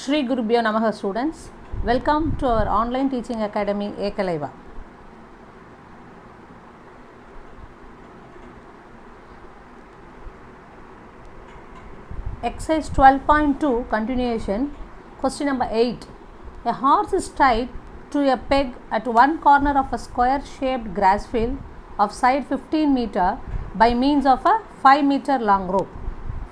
Shri Gurubhyo Namaha students, welcome to our online teaching academy Ekalaiva. Exercise 12.2 continuation, question number 8. A horse is tied to a peg at one corner of a square shaped grass field of side 15 meter by means of a 5 meter long rope.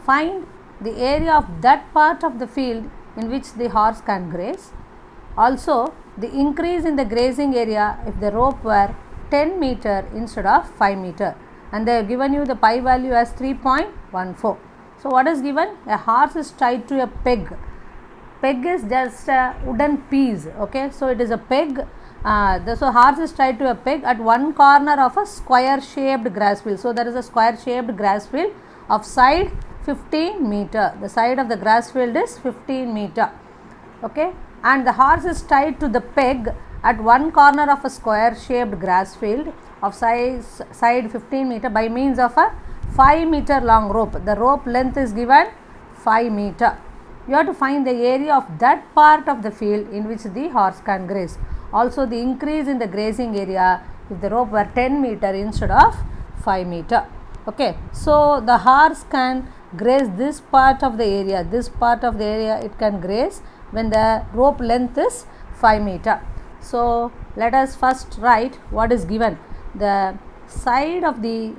Find the area of that part of the field in which the horse can graze. Also, the increase in the grazing area if the rope were 10 meter instead of 5 meter, and they have given you the pi value as 3.14. So, what is given? A horse is tied to a peg. Peg is just a wooden piece. Okay, so it is a peg. So horse is tied to a peg at one corner of a square shaped grass field. So there is a square shaped grass field of side 15 meter. The side of the grass field is 15 meter. Okay, and the horse is tied to the peg at one corner of a square shaped grass field of side 15 meter by means of a 5 meter long rope. The rope length is given 5 meter. You have to find the area of that part of the field in which the horse can graze. Also, the increase in the grazing area if the rope were 10 meter instead of 5 meter. Okay, so the horse can graze this part of the area. This part of the area it can graze when the rope length is 5 meter. So let us first write what is given. The side of the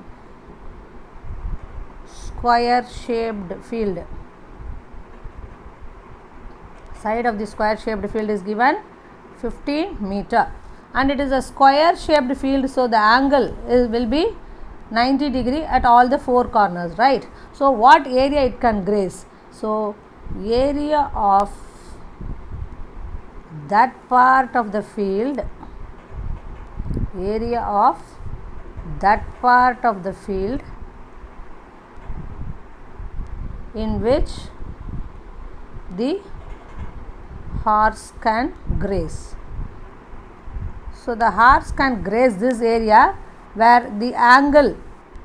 square shaped field. Side of the square shaped field is given 15 meter, and it is a square shaped field, so the angle will be 90 degree at all the four corners, right? So what area it can graze? So area of that part of the field, area of that part of the field in which the horse can graze. So the horse can graze this area where the angle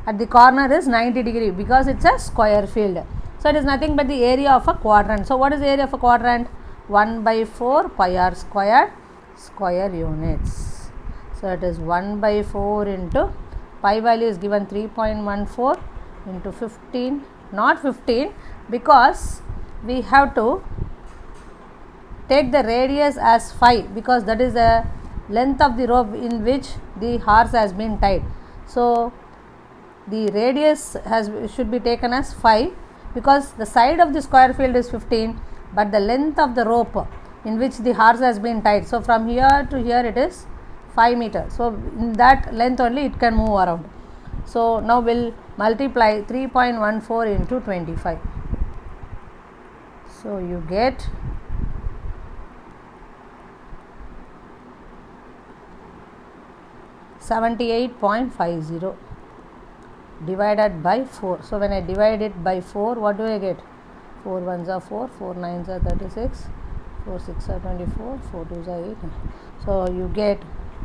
at the corner is 90 degree because it's a square field. So it is nothing but the area of a quadrant. So what is the area of a quadrant? 1 by 4 pi r square square units. So it is 1 by 4 into pi value is given 3.14 into 15, not 15 because we have to take the radius as 5 because that is the length of the rope in which the horse has been tied. So the radius should be taken as 5 because the side of the square field is 15, but the length of the rope in which the horse has been tied. So from here to here it is 5 meters. So in that length only it can move around. So now we'll multiply 3.14 into 25. So you get 78.50 divided by 4. So when I divide it by 4, what do I get? 4 1s are 4, 4 9s are 36, 4 6 are 24, 4 2s are 8. So you get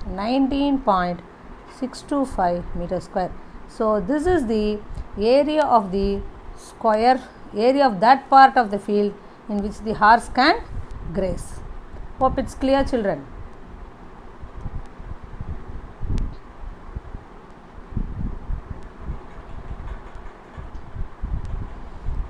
19.625 meter square. So this is the area of the square, area of that part of the field in which the horse can graze. Hope it's clear, children.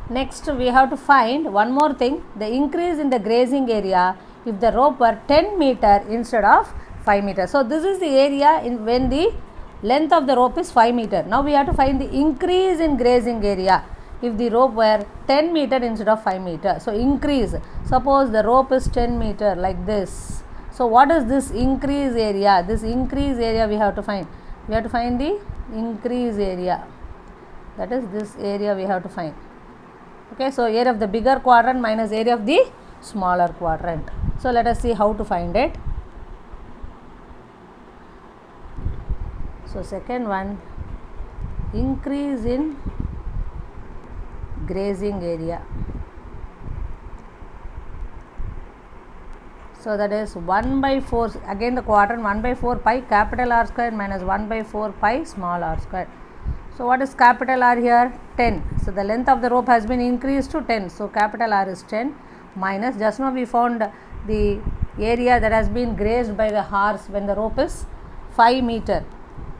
Next, we have to find one more thing, the increase in the grazing area if the rope were 10 meter instead of 5 meter. So this is the area in when the length of the rope is 5 meter. Now we have to find the increase in grazing area if the rope were 10 meter instead of 5 meter. So increase, suppose the rope is 10 meter like this. So what is this increase area? This increase area we have to find. We have to find the increase area. That is this area we have to find. Okay, so area of the bigger quadrant minus area of the smaller quadrant. So let us see how to find it. So second one, increase in grazing area. So that is 1 by 4, again the quadrant 1 by 4 pi capital R square minus 1 by 4 pi small r square. So what is capital R here? 10. So the length of the rope has been increased to 10. So capital R is 10. minus, just now we found the area that has been grazed by the horse when the rope is 5 meter.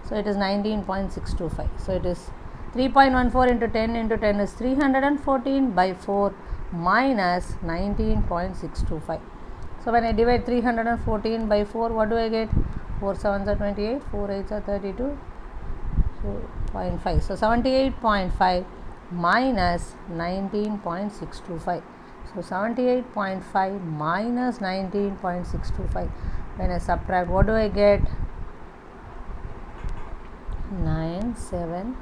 So it is 19.625. So it is 3.14 into 10 into 10 is 314 by 4 minus 19.625. So when I divide 314 by 4, what do I get? 4 7s are 28, 4 8s are 32, so 0.5. So 78.5 minus 19.625. So 78.5 minus 19.625. When I subtract, what do I get? 9 7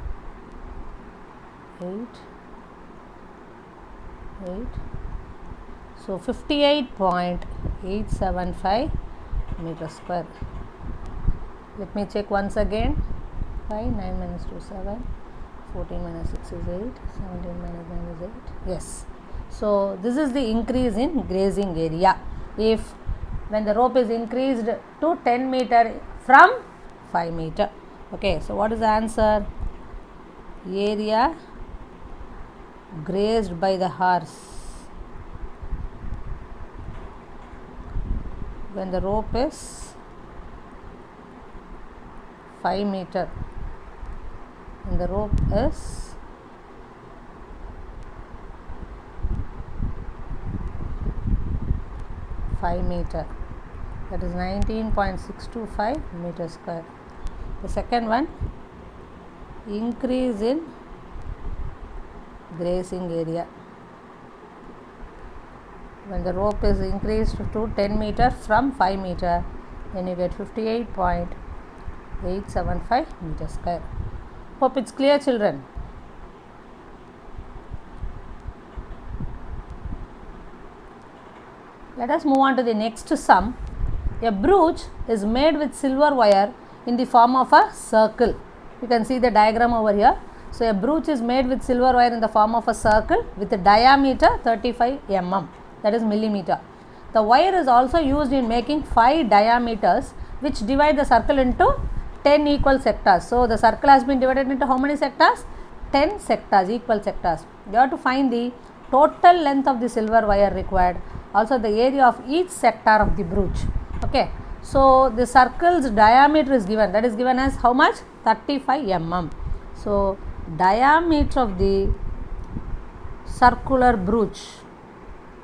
8 8. So 58.875 meter square. Let me check once again. 5 9 minus 2 7, 14 minus 6 is 8, 17 minus 9 is 8. Yes. So this is the increase in grazing area if when the rope is increased to 10 meter from 5 meter. Okay, so what is the answer? Area grazed by the horse when the rope is 5 meter. When the rope is 5 meter, that is 19.625 meter square. The second one, increase in grazing area when the rope is increased to 10 meter from 5 meter, then you get 58.875 meter square. Hope it's clear, children. Let us move on to the next sum. A brooch is made with silver wire in the form of a circle. You can see the diagram over here. So a brooch is made with silver wire in the form of a circle with a diameter 35 mm, that is millimeter. The wire is also used in making 5 diameters which divide the circle into 10 equal sectors. So the circle has been divided into how many sectors? 10 sectors, equal sectors. You have to find the total length of the silver wire required, also the area of each sector of the brooch. Okay, so the circle's diameter is given, that is given as how much? 35 mm. So diameter of the circular brooch.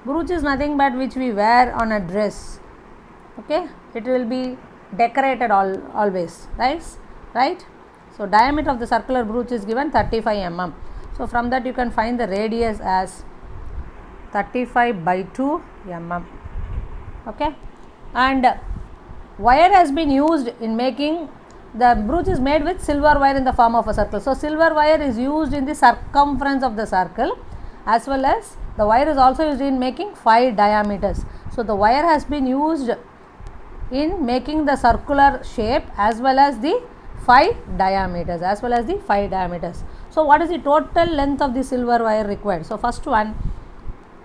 Brooch is nothing but which we wear on a dress. Okay, it will be decorated always, right? So diameter of the circular brooch is given 35 mm. So from that you can find the radius as 35 by 2 mm. Okay, and wire has been used in making, the brooch is made with silver wire in the form of a circle. So silver wire is used in the circumference of the circle, as well as the wire is also used in making 5 diameters. So the wire has been used in making the circular shape as well as the 5 diameters, So what is the total length of the silver wire required? So first one,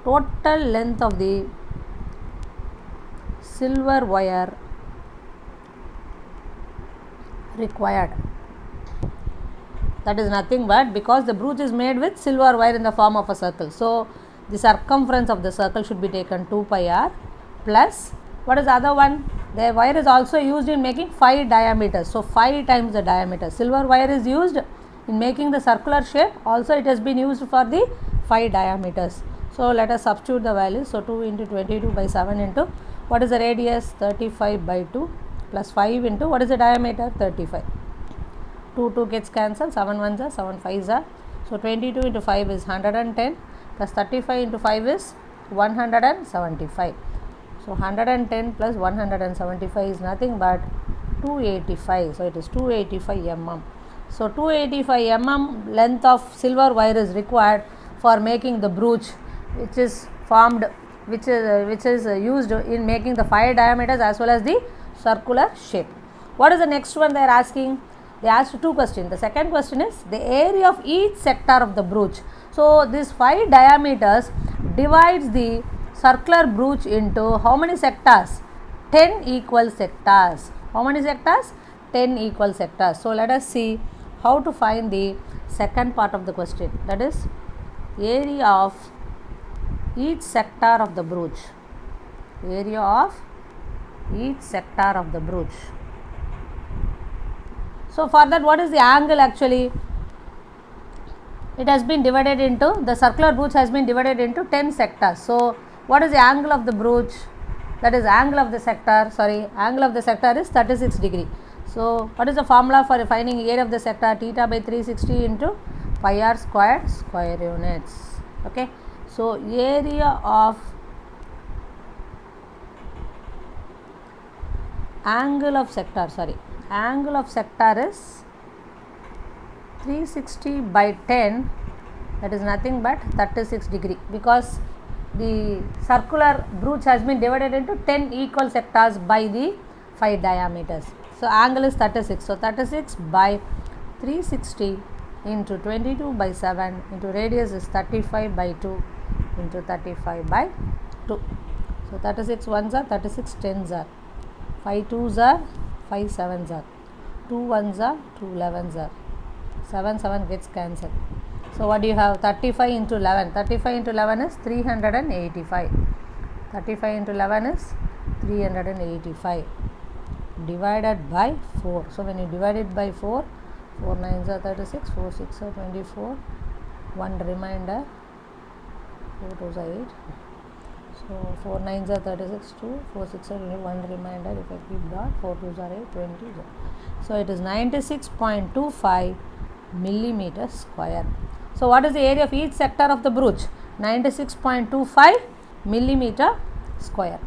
total length of the silver wire required, that is nothing but, because the brooch is made with silver wire in the form of a circle, so the circumference of the circle should be taken 2 pi r plus, what is the other one? The wire is also used in making 5 diameters, so 5 times the diameter. Silver wire is used in making the circular shape, also it has been used for the 5 diameters. So let us substitute the values. So 2 into 22 by 7 into, what is the radius? 35 by 2 plus 5 into, what is the diameter? 35. 2 gets cancelled, 7 1s are, 7 5s are. So 22 into 5 is 110 plus 35 into 5 is 175. So 110 plus 175 is nothing but 285. So it is 285 mm. So 285 mm length of silver wire is required for making the brooch, which is formed, which is used in making the 5 diameters as well as the circular shape. What is the next one they are asking? They asked 2 questions. The second question is the area of each sector of the brooch. So this 5 diameters divides the circular brooch into how many sectors? 10 equal sectors. How many sectors? 10 equal sectors. So let us see how to find the second part of the question, that is area of each sector of the broach. Area of each sector of the broach. So for that, what is the angle actually? It has been divided into, the circular broach has been divided into 10 sectors. So what is the angle of the broach? That is angle of the sector, angle of the sector is 36 degree. So what is the formula for finding area of the sector? Theta by 360 into pi r squared square units. Okay. So area of angle of sector is 360 by 10, that is nothing but 36 degree, because the circular broach has been divided into 10 equal sectors by the 5 diameters. So angle is 36. So 36 by 360 into 22 by 7 into radius is 35 by 2 into 35 by 2. So 36 ones are 36 tens are 5 twos are 5 sevens are 2 ones are 2 11s are 7 gets cancelled. So what do you have? 35 into 11. 35 into 11 is 385. 35 into 11 is 385 divided by 4. So when you divide it by 4, 4 9s are 36, 4 6 are 24, 1 remainder, 4 2s are 8. So 4 9s are 36, 2, 4 6 are 21 remainder, if I keep dot, 4 2s are 8, 20. So it is 96.25 millimeter square. So what is the area of each sector of the broach? 96.25 millimeter square.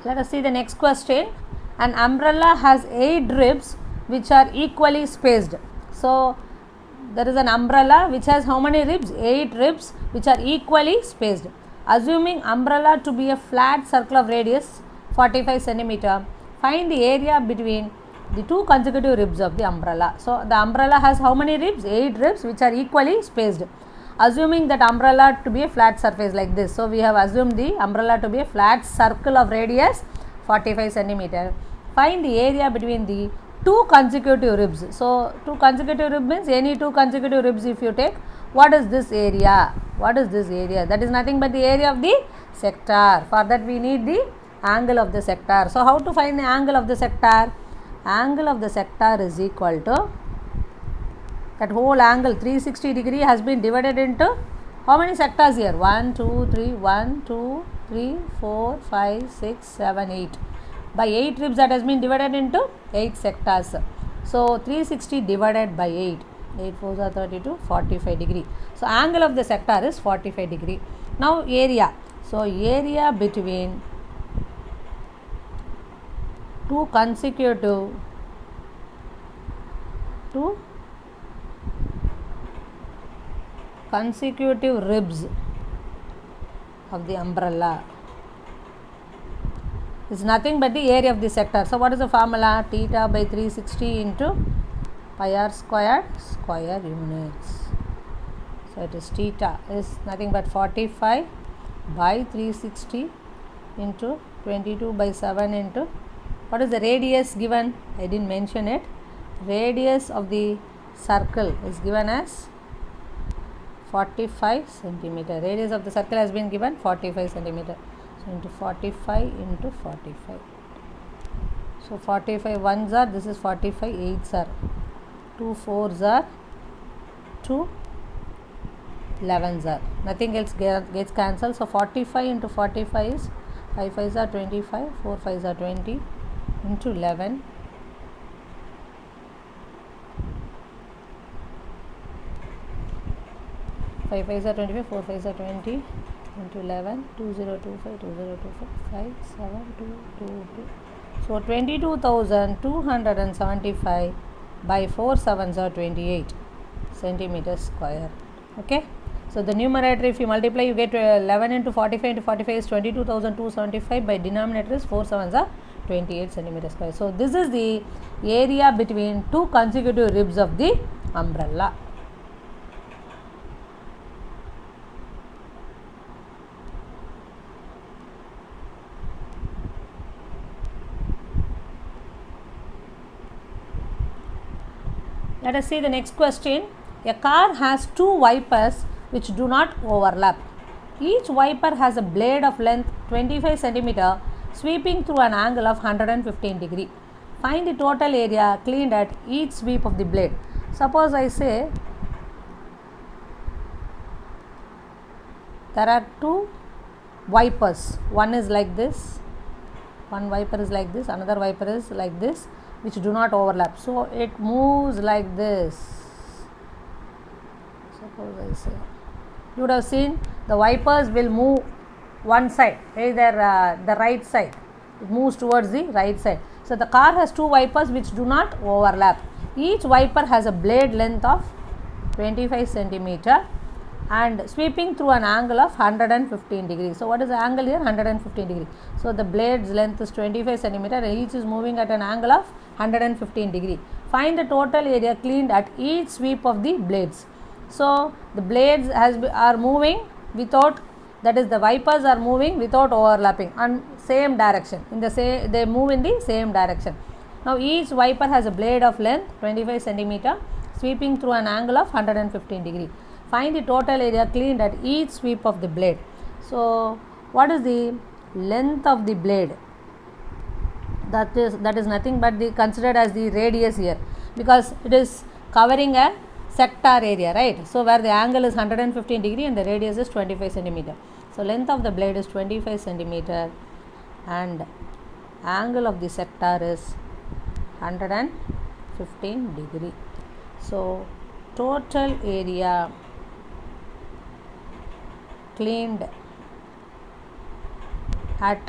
Let us see the next question. An umbrella has 8 ribs which are equally spaced. So there is an umbrella which has how many ribs? 8 ribs which are equally spaced. Assuming umbrella to be a flat circle of radius 45 centimeter, find the area between the 2 consecutive ribs of the umbrella. So the umbrella has how many ribs? 8 ribs which are equally spaced. Assuming that umbrella to be a flat surface like this. So we have assumed the umbrella to be a flat circle of radius 45 centimeter. Find the area between the 2 consecutive ribs. So 2 consecutive ribs means any 2 consecutive ribs if you take, what is this area? What is this area? That is nothing but the area of the sector. For that we need the angle of the sector. So how to find the angle of the sector? Angle of the sector is equal to, that whole angle 360 degree has been divided into how many sectors here? 1 2 3 1 2 3 4 5 6 7 8. By 8 ribs that has been divided into 8 sectors. So 360 divided by 8. 8 4s are 32, 45 degree. So angle of the sector is 45 degree. Now area. So area between 2 consecutive ribs of the umbrella is nothing but the area of the sector. So what is the formula? Theta by 360 into pi r squared square units. So it is theta is nothing but 45 by 360 into 22 by 7 into, what is the radius given? I didn't mention it. Radius of the circle is given as 45 centimeter. Radius of the circle has been given 45 centimeter. So into 45 into 45. So 45 ones are, this is 45 eights are, 2 4s are, 2 11s are. Nothing else gets cancelled. So 45 into 45 is 5 5s are 25, 4 5s are 20 into 11. 5 5s are 25, 4 5s are 20 into 11, 2025, 2025, 5 7 2 2 2. So 22,275 by 4 7s are 28 centimeters square. Okay. So the numerator, if you multiply, you get 11 into 45 into 45 is 22,275. By denominator is 4 7s are 28 centimeters square. So this is the area between 2 consecutive ribs of the umbrella. Let us see the next question. A car has two wipers which do not overlap. Each wiper has a blade of length 25 cm sweeping through an angle of 115 degree. Find the total area cleaned at each sweep of the blade. Suppose I say there are two wipers. One is like this, one wiper is like this, another wiper is like this, which do not overlap. So it moves like this. Suppose I say, you would have seen the wipers will move one side, either the right side, it moves towards the right side. So the car has two wipers which do not overlap. Each wiper has a blade length of 25 centimeter and sweeping through an angle of 115 degrees. So what is the angle here? 115 degrees. So the blade's length is 25 centimeter and each is moving at an angle of 115 degree. Find the total area cleaned at each sweep of the blades. So the blades are moving without, that is the wipers are moving without overlapping and same direction, in the same, they move in the same direction. Now each wiper has a blade of length 25 centimeter sweeping through an angle of 115 degree. Find the total area cleaned at each sweep of the blade. So what is the length of the blade? That is nothing but the considered as the radius here, because it is covering a sector area, right? So where the angle is 115 degree and the radius is 25 centimeter. So length of the blade is 25 centimeter and angle of the sector is 115 degree. So total area cleaned at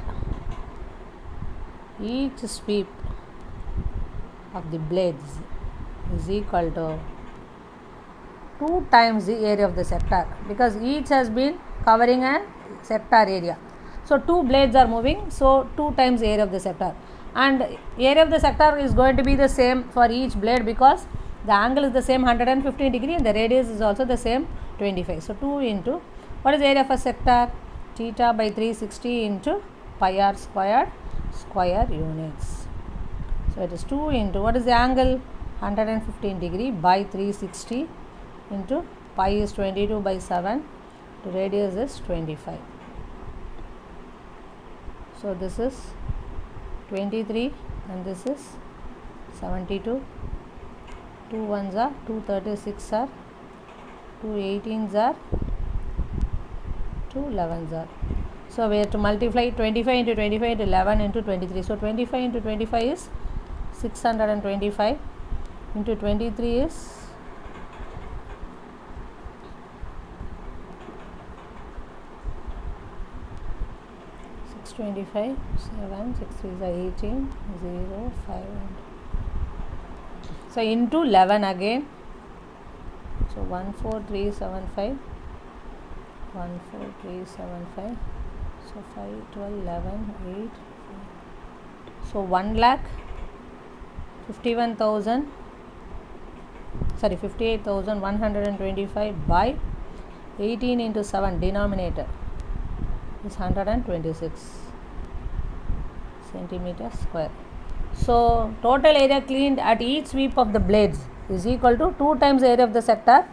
each sweep of the blades is equal to 2 times the area of the sector, because each has been covering a sector area. So 2 blades are moving, so 2 times area of the sector, and area of the sector is going to be the same for each blade because the angle is the same 115 degree and the radius is also the same 25. So 2 into, what is area for sector? Theta by 360 into pi r squared square units. So it is 2 into, what is the angle? 115 degree by 360 into pi is 22 by 7, the radius is 25. So this is 23 and this is 72. 2 ones are 2 36 are 2 18s are 2 11s are. So we have to multiply 25 into 25 into 11 into 23. So 25 into 25 is 625 into 23 is 625, 7, 6 is 18, 0, 5. So into 11 again. So 14375, 14375. So 5, 12, 11, 8. So 1 lakh 51,000. Sorry, 58,125 by 18 into 7 denominator is 126 centimeter square. So total area cleaned at each sweep of the blades is equal to 2 times area of the sector.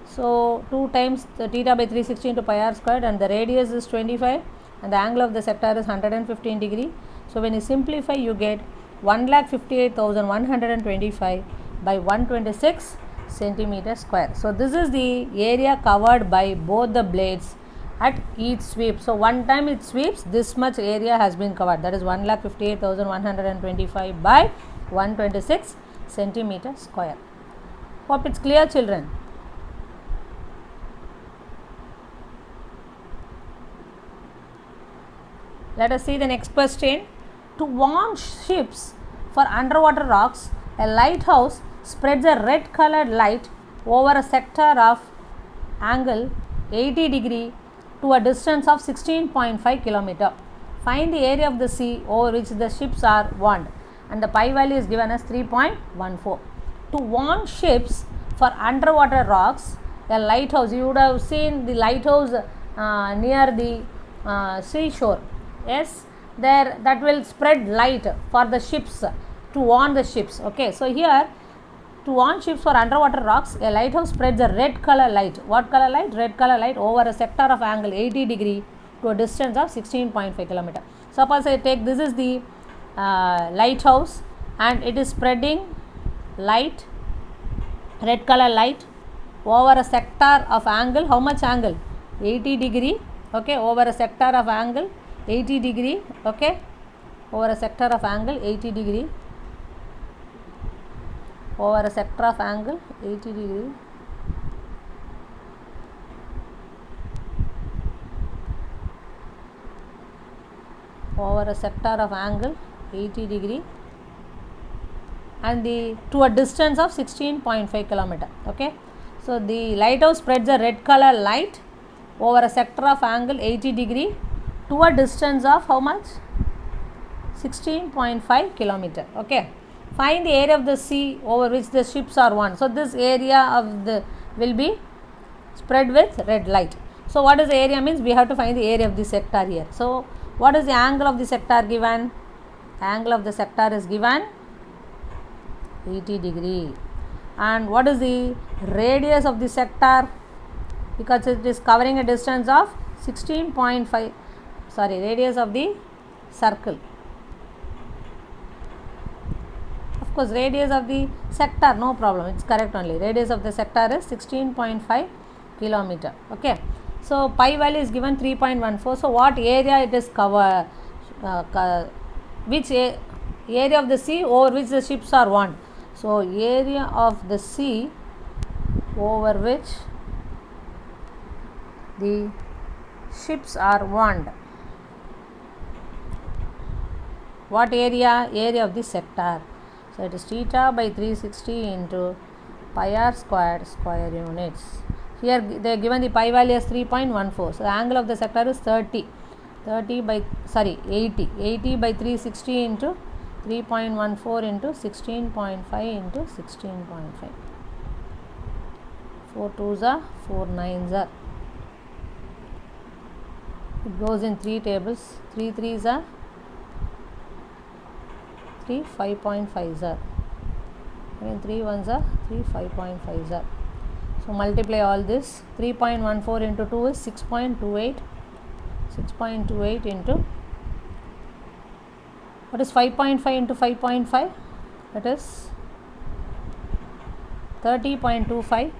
So 2 times the theta by 360 into pi r squared, and the radius is 25 and the angle of the sector is 115 degree. So when you simplify, you get 1,58,125 by 126 centimeter square. So this is the area covered by both the blades at each sweep. So one time it sweeps, this much area has been covered, that is 1,58,125 by 126 centimeter square. Hope it's clear, children. Let us see the next question. To warn ships for underwater rocks, a lighthouse spreads a red colored light over a sector of angle 80 degree to a distance of 16.5 km. Find the area of the sea over which the ships are warned, and the pi value is given as 3.14. To warn ships for underwater rocks, a lighthouse, you would have seen the lighthouse near the seashore. Yes, that will spread light for the ships, to warn the ships. Okay, so here To warn ships for underwater rocks, a lighthouse spreads a red color light. What color light? Red color light over a sector of angle 80 degree to a distance of 16.5 km. Suppose I take this is the lighthouse and it is spreading light, red color light over a sector of angle. How much angle? 80 degree. Okay, over a sector of angle 80 degree. Okay, over a sector of angle 80 degree. Over a sector of angle 80 degree. Over a sector of angle 80 degree and to a distance of 16.5 km. Okay, so the lighthouse spreads a red color light over a sector of angle 80 degree to a distance of how much? 16.5 km. Okay, find the area of the sea over which the ships are warned. So this area of the will be spread with red light. So what is the area means? We have to find the area of the sector here. So what is the angle of the sector given? Angle of the sector is given 80 degree. And what is the radius of the sector? Because it is covering a distance of 16.5, radius of the circle. Of course, radius of the sector, no problem, it's correct only. Radius of the sector is 16.5 km. Okay, so pi value is given 3.14. So what area it is cover? Which area of the sea over which the ships are warned? So area of the sea over which the ships are warned. What area? Area of the sector. So it is theta by 360 into pi r squared square units. Here they are given the pi value as 3.14. So the angle of the sector is 80 by 360 into 3.14 into 16.5 into 16.5. 4 2s are 4 9s are. It goes in 3 tables. 3 3s are 3 5.5s are. Again 3 1s are 3 5.5s are. So multiply all this. 3.14 into 2 is 6.28. 6.28 into what is 5.5 into 5.5? That is 30.25.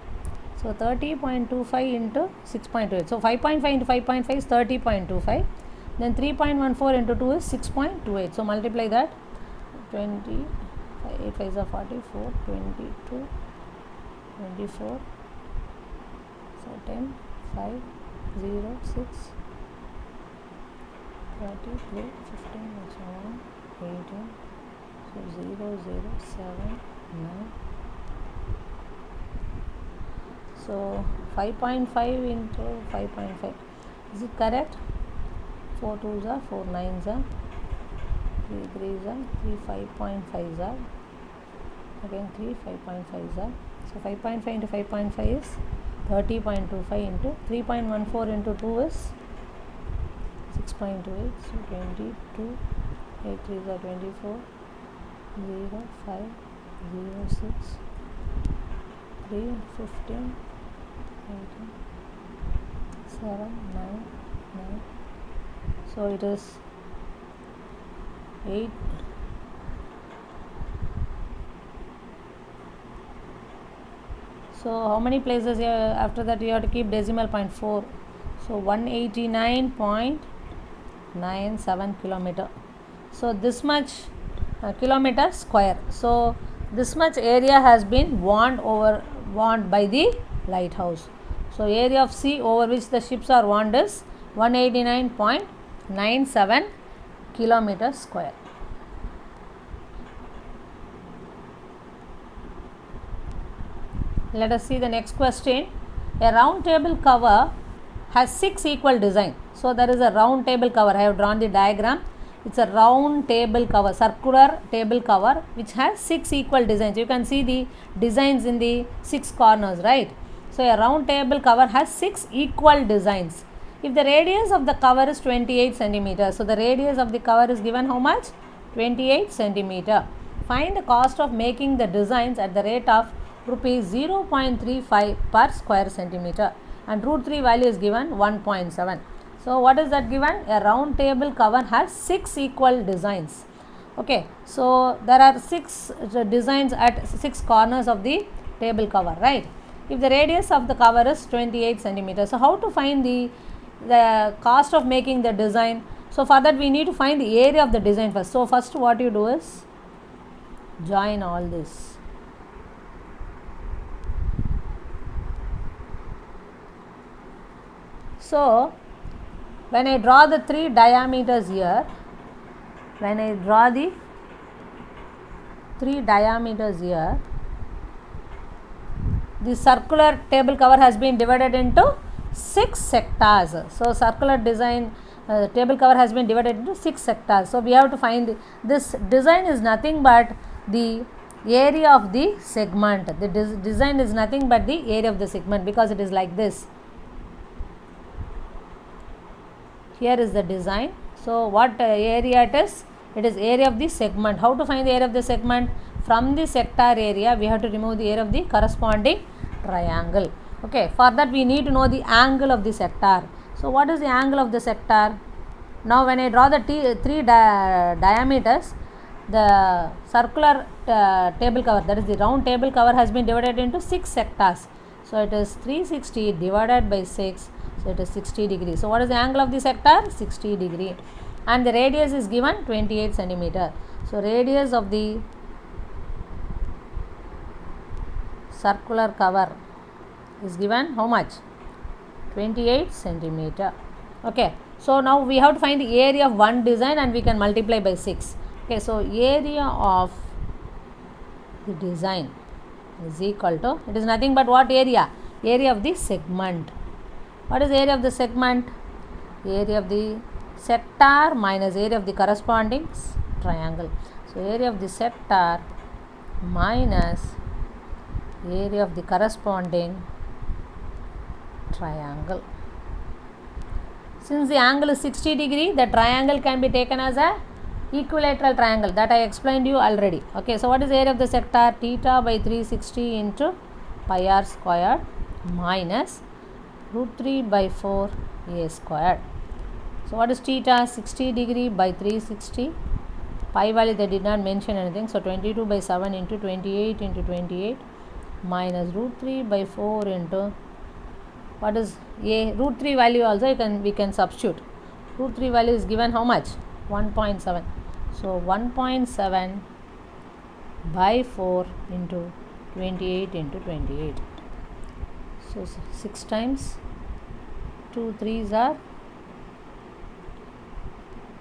So 30.25 into 6.28. So 5.5 into 5.5 is 30.25. Then 3.14 into 2 is 6.28. So multiply that. 20, 8 5s are 44, 22, 24. So 10, 5, 0, 6, 30, 3, 15, 18. So 0, 0, 7, 9. So 5.5 into 5.5. Is it correct? 4 2s are 4 9s are. 3 3s are 3 5.5s are. Again 3 5.5s are. So 5.5 into 5.5 is 30.25 into 3.14 into 2 is 6.28. So 22. 8 3s are 24. 0 5 0 6 3 15 18 7 9 9. So it is 8. So how many places here? After that you have to keep decimal point 4. So 189.97 kilometer. So this much kilometer square. So this much area has been warned by the lighthouse. So area of sea over which the ships are warned is 189.97 kilometer square. Let us see the next question. A round table cover has 6 equal designs. So there is a round table cover. I have drawn the diagram. It's a round table cover, circular table cover which has 6 equal designs. You can see the designs in the 6 corners, right? So a round table cover has 6 equal designs. If the radius of the cover is 28 centimeters, so the radius of the cover is given how much? 28 centimeter. find the cost of making the designs at the rate of rupees 0.35 per square centimeter, and root 3 value is given 1.7. So what is that given? A round table cover has 6 equal designs. Okay, so there are 6 designs at 6 corners of the table cover, right? If the radius of the cover is 28 centimeters, so how to find the cost of making the design? So for that we need to find the area of the design first. So first what you do is join all this. So when I draw the 3 diameters here, the circular table cover has been divided into 6 sectors. So circular design table cover has been divided into 6 sectors. So we have to find this design is nothing but the area of the segment. The design is nothing but the area of the segment, because it is like this. Here is the design. So what area it is? It is area of the segment. How to find the area of the segment? From the sector area we have to remove the area of the corresponding triangle. Okay, for that we need to know the angle of the sector. So what is the angle of the sector? Now when I draw the 3 diameters, the circular table cover, that is the round table cover, has been divided into 6 sectors. So it is 360 divided by 6. So it is 60 degrees. So what is the angle of the sector? 60 degree. And the radius is given 28 centimeter. So radius of the circular cover is given how much? 28 centimeter. Okay. So now we have to find the area of one design, and we can multiply by 6. Okay. So area of the design is equal to, it is nothing but what area? Area of the segment. What is area of the segment? Area of the sector minus area of the corresponding triangle. So area of the sector minus area of the corresponding triangle. Since the angle is 60 degree, the triangle can be taken as a equilateral triangle, that I explained you already. Okay, so what is area of the sector? Theta by 360 into pi r squared minus root 3 by 4 a squared. So what is theta? 60 degree by 360. Pi value they did not mention anything. So 22 by 7 into 28 into 28 minus root 3 by 4 into, what is a? Root 3 value also we can substitute. Root 3 value is given how much? 1.7. So 1.7 by 4 into 28 into 28. So 6 times 2 3s are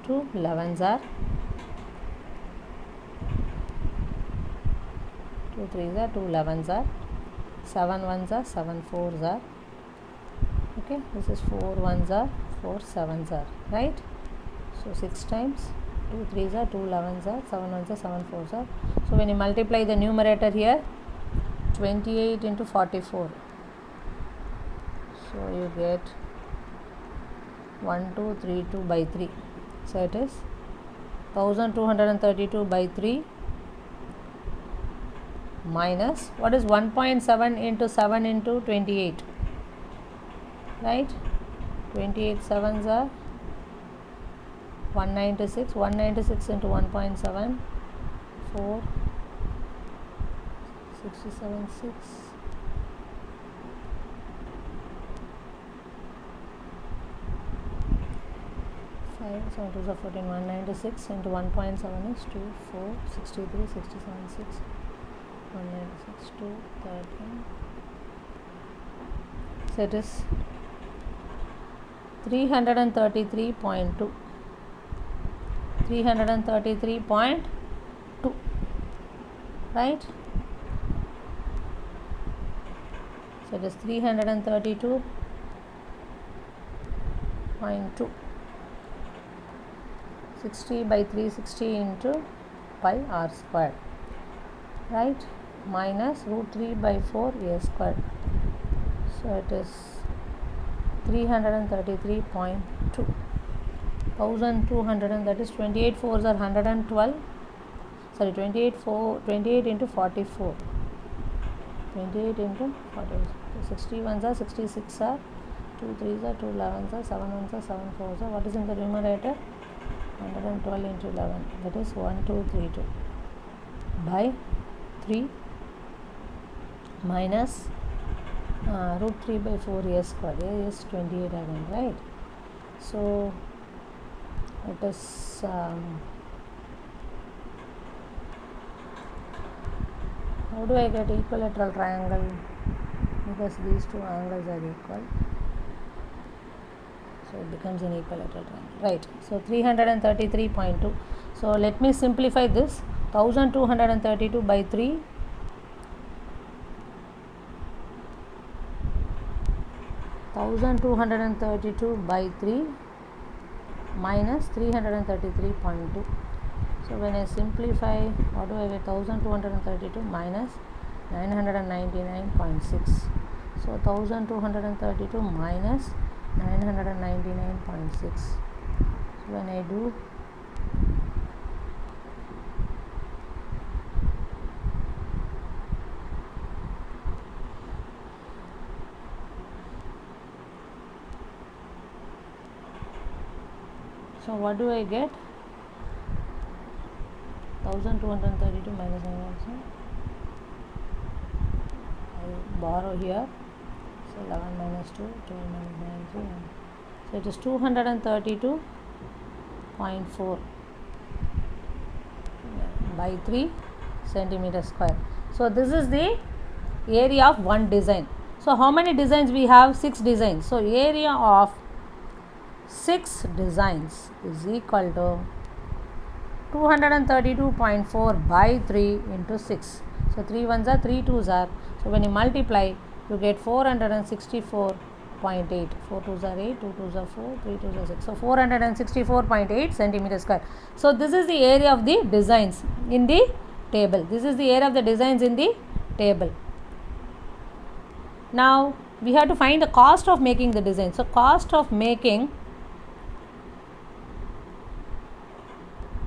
2 11s are 2 3s are 2 11s are 7 1s are 7 4s are, okay, this is 4 1s are 4 7s are, right? So 6 times 2 3s are 2 11s are 7 1s are 7 4s are. So when you multiply the numerator here, 28 into 44, so you get 1232 by 3. So it is 1232 by 3 minus, what is 1.7 into 7 into 28, right? 28 7s are 196. 196 into 1.7, 4 67 6. 5 7 2 14. 196 into 1.7 is 2 4 63 67 6. 196 2 13. So it is 333.2. 333.2, right? So it is 332.2. 60 by 360 into pi r squared, right? Minus root 3 by 4 a squared. So it is 333.2. 1200, and that is 28 4s are 112. sorry 28 into 44, 28 into 44, 61s are 66 are 2 3s are 2 11s are 7 1s are 7 4s are, what is in the numerator? 112 into 11, that is 1232 by 3 minus root 3 by 4 a squared. A is 28 again, right? So it is how do I get equilateral triangle? Because these two angles are equal, so it becomes an equilateral triangle, right? So 333.2. So let me simplify this. 1232 by 3, 1232 by 3 minus 333.2. So when I simplify, what do I get? 1232 minus 999.6. So 1232 minus 999.6. So when I do so what do I get? 1232 minus 900. I borrow here. So 11 minus 2, 12 minus 9, 3. So it is 232.4 by 3 centimeter square. So this is the area of one design. So how many designs we have? 6 designs. So area of 6 designs is equal to 232.4 by 3 into 6. So 3 ones are 3 twos are. So when you multiply, you get 464.8. 4 twos are 8, 2 twos are 4, 3 twos are 6. So 464.8 centimeter square. So this is the area of the designs in the table. This is the area of the designs in the table. Now we have to find the cost of making the design. So cost of making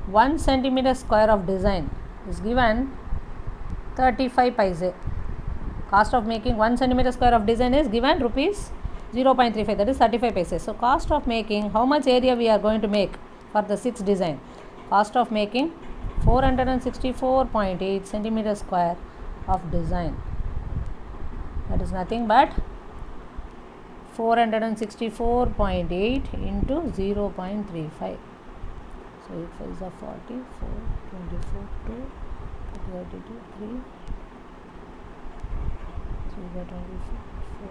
1 centimeter square of design is given 35 paise. Cost of making 1 centimeter square of design is given rupees 0.35, that is 35 paise. So cost of making, how much area we are going to make for the 6 design? Cost of making 464.8 centimeter square of design, that is nothing but 464.8 into 0.35. So 8 5s are 40, 4, 24, 2, 32, 3, 3s are 24,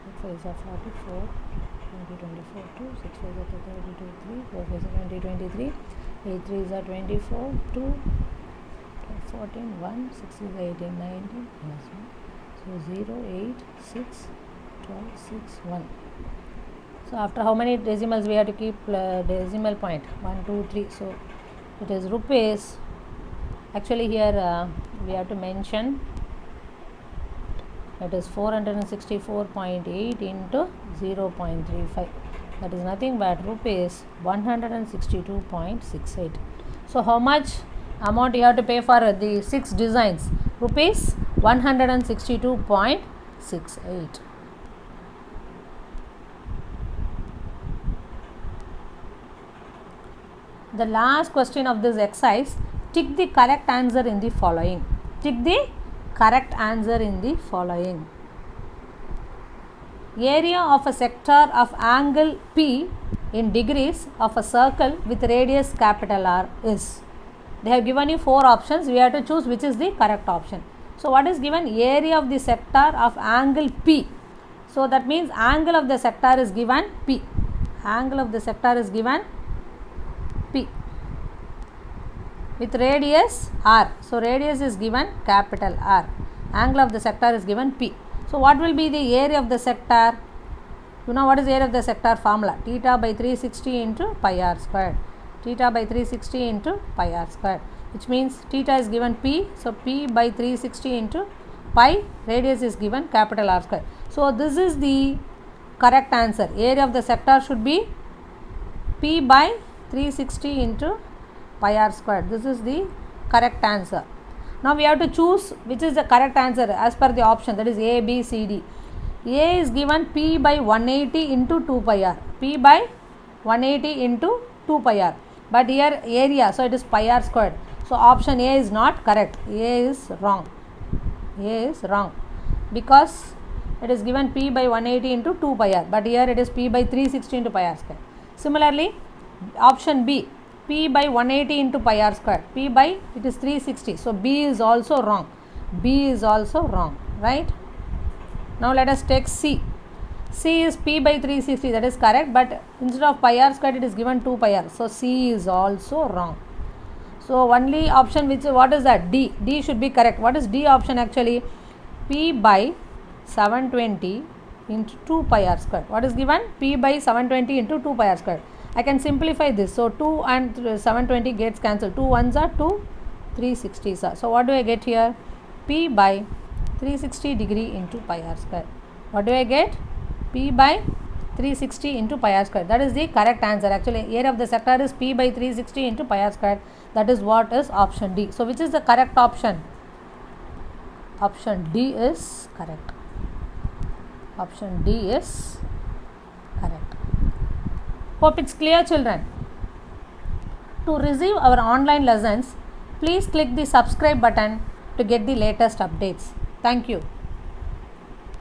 8 5s are 44, 20, 24, 2, 6 5s are 32, 3, 4 5s are 20, 23, 8 3s are 24, 2, 14, 1, 6 is 18, 19, plus 1. So 0, 8, 6, 12, 6, 1. So after how many decimals we have to keep decimal point? 1, 2, 3. So it is rupees. Actually here we have to mention it is 464.8 into 0.35. That is nothing but rupees 162.68. So how much amount you have to pay for the 6 designs? Rupees 162.68. The last question of this exercise, tick the correct answer in the following. Tick the correct answer in the following. Area of a sector of angle P in degrees of a circle with radius capital R is. They have given you 4 options. We have to choose which is the correct option. So what is given? Area of the sector of angle P. So that means angle of the sector is given P. Angle of the sector is given P with radius R. So radius is given capital R. Angle of the sector is given P. So what will be the area of the sector? You know what is area of the sector formula? Theta by 360 into pi r squared. Theta by 360 into pi r squared, which means theta is given P. So P by 360 into pi, radius is given capital R squared. So this is the correct answer. Area of the sector should be P by 360 into pi r squared. This is the correct answer. Now we have to choose which is the correct answer as per the option, that is A, B, C, D. A is given P by 180 into 2 pi r. P by 180 into 2 pi r. But here area, so it is pi r squared. So option A is not correct. A is wrong. A is wrong because it is given P by 180 into 2 pi r. But here it is P by 360 into pi r squared. Similarly, option B, P by 180 into pi r squared. P by it is 360. So B is also wrong. B is also wrong. Right? Now let us take C. C is P by 360, that is correct, but instead of pi r squared it is given 2 pi r. So C is also wrong. So only option which, what is that? D. D should be correct. What is D option actually? P by 720 into 2 pi r squared. What is given? P by 720 into 2 pi r squared. I can simplify this. So 2 and 720 gets cancelled. 2 ones are 2, 360s are. So what do I get here? P by 360 degree into pi r squared. What do I get? P by 360 into pi r squared. That is the correct answer. Actually, area of the sector is P by 360 into pi r squared. That is what is option D. So which is the correct option? Option D is correct. Option D is correct. Hope it's clear, children. To receive our online lessons, please click the subscribe button to get the latest updates. Thank you.